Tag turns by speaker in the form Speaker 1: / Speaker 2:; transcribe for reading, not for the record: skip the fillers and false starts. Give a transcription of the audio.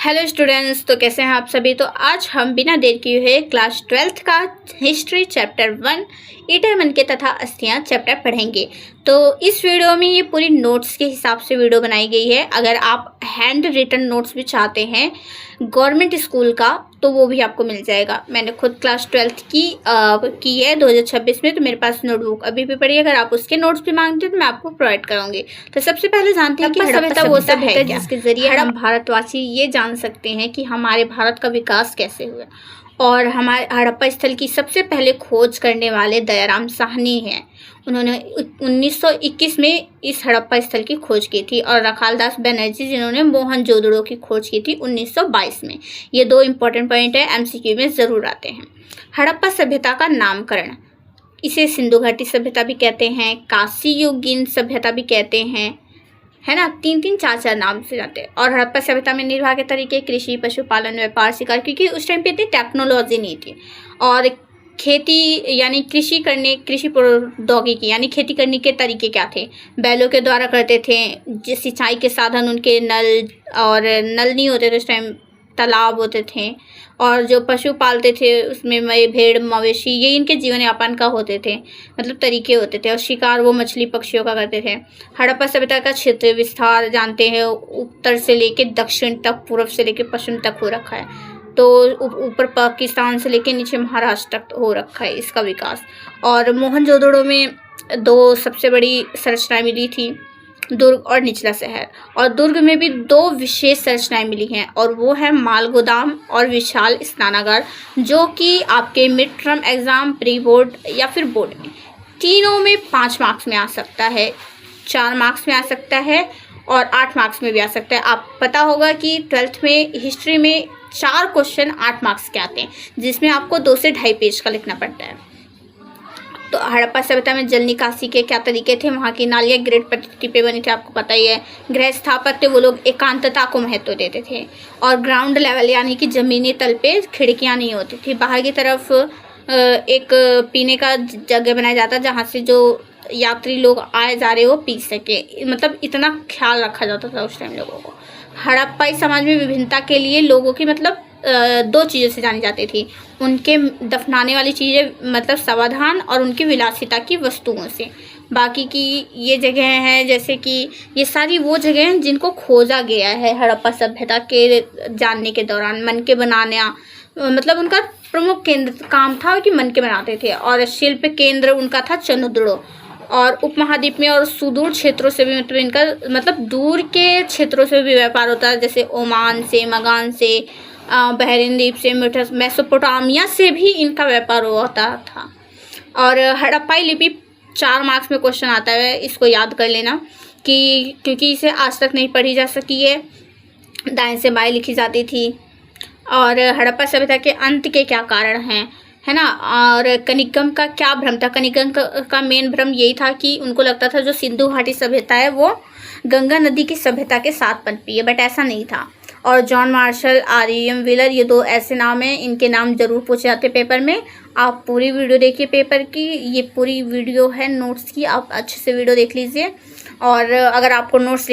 Speaker 1: Hello students, तो कैसे हैं आप सभी। तो आज हम बिना देर किए हुए क्लास 12th का हिस्ट्री चैप्टर 1 ईटर मन के तथा अस्थियां चैप्टर पढ़ेंगे। तो इस वीडियो में ये पूरी नोट्स के हिसाब से वीडियो बनाई गई है। अगर आप हैंड रिटन नोट्स भी चाहते हैं गवर्नमेंट स्कूल का तो वो भी आपको मिल जाएगा। मैंने खुद क्लास 12th की है 2026 में, तो मेरे पास नोटबुक अभी भी पड़ी है। अगर आप उसके नोट्स भी मांगते हैं तो मैं आपको प्रोवाइड करूंगी। तो सबसे पहले जानते हैं कि हड़प्पा वो सभ्यता है जिसके जरिए हम भारतवासी ये जान सकते हैं कि हमारे भारत का विकास कैसे हुआ। और हमारे हड़प्पा स्थल की सबसे पहले खोज करने वाले दयाराम साहनी हैं। उन्होंने 1921 में इस हड़प्पा स्थल की खोज की थी। और रखालदास बनर्जी जिन्होंने मोहनजोदड़ो की खोज की थी 1922 में। ये दो इंपॉर्टेंट पॉइंट है, एमसीक्यू में ज़रूर आते हैं। हड़प्पा सभ्यता का नामकरण, इसे सिंधु घाटी सभ्यता भी कहते हैं, काशी युगीन सभ्यता भी कहते हैं, है ना। तीन चार नाम से जाते हैं। और हड़प्पा सभ्यता में निर्वाह के तरीके कृषि, पशुपालन, व्यापार, शिकार, क्योंकि उस टाइम पे इतनी टेक्नोलॉजी नहीं थी। और खेती यानी कृषि प्रौद्योगिकी यानी खेती करने के तरीके क्या थे, बैलों के द्वारा करते थे। सिंचाई के साधन उनके नल नहीं होते थे उस टाइम, तालाब होते थे। और जो पशु पालते थे उसमें भेड़, मवेशी, ये इनके जीवन यापन का होते थे, मतलब तरीके होते थे। और शिकार वो मछली पक्षियों का करते थे। हड़प्पा सभ्यता का क्षेत्र विस्तार जानते हैं, उत्तर से लेके दक्षिण तक, पूर्व से लेके पश्चिम तक हो रखा है। तो ऊपर पाकिस्तान से लेके नीचे महाराष्ट्र तक हो रखा है इसका विकास। और मोहनजोदड़ो में दो सबसे बड़ी संरचनाएं मिली थी, दुर्ग और निचला शहर। और दुर्ग में भी दो विशेष संरचनाएं मिली हैं, और वो है माल गोदाम और विशाल स्नानागार, जो कि आपके mid term exam, pre board या फिर बोर्ड में तीनों में 5 मार्क्स में आ सकता है, 4 मार्क्स में आ सकता है और 8 मार्क्स में भी आ सकता है। आप पता होगा कि 12th में हिस्ट्री में 4 क्वेश्चन 8 मार्क्स के आते हैं, जिसमें आपको 2 से 2.5 पेज का लिखना पड़ता है। तो हड़प्पा सभ्यता में जल निकासी के क्या तरीके थे, वहाँ की नालियाँ ग्रिड पद्धति पे बनी थी, आपको पता ही है। गृह स्थापत्य, वो लोग एकांतता को महत्व देते थे। और ग्राउंड लेवल यानी कि ज़मीनी तल पे खिड़कियाँ नहीं होती थी, बाहर की तरफ एक पीने का जगह बनाया जाता जहाँ से जो यात्री लोग आए जा रहे वो पी सके, मतलब इतना ख्याल रखा जाता था उस टाइम लोगों को। हड़प्पाई समाज में विभिन्नता के लिए लोगों की मतलब 2 चीज़ों से जानी जाती थी, उनके दफनाने वाली चीज़ें मतलब समाधान, और उनकी विलासिता की वस्तुओं से। बाकी की ये जगह हैं, जैसे कि ये सारी वो जगह हैं जिनको खोजा गया है हड़प्पा सभ्यता के जानने के दौरान। मन के बनाना मतलब उनका प्रमुख केंद्र काम था कि मन के बनाते थे। और शिल्प केंद्र उनका था चंद्रदुड़ो। और उपमहाद्वीप में और सुदूर क्षेत्रों से भी मतलब इनका मतलब दूर के क्षेत्रों से भी व्यापार होता है, जैसे ओमान से, मगान से, बहरीन द्वीप से, मेसोपोटामिया से भी इनका व्यापार होता था। और हड़प्पाई लिपि 4 मार्क्स में क्वेश्चन आता है, इसको याद कर लेना कि क्योंकि इसे आज तक नहीं पढ़ी जा सकी है, दाएं से बाएं लिखी जाती थी। और हड़प्पा सभ्यता के अंत के क्या कारण हैं, है ना। और कनिगम का क्या भ्रम था, कनिगम का मेन भ्रम यही था कि उनको लगता था जो सिंधु घाटी सभ्यता है वो गंगा नदी की सभ्यता के साथ पनपी है, बट ऐसा नहीं था। और जॉन मार्शल, आर.एम. व्हीलर, ये 2 ऐसे नाम हैं, इनके नाम जरूर पूछे जाते पेपर में। आप पूरी वीडियो देखिए पेपर की, ये पूरी वीडियो है नोट्स की, आप अच्छे से वीडियो देख लीजिए। और अगर आपको नोट्स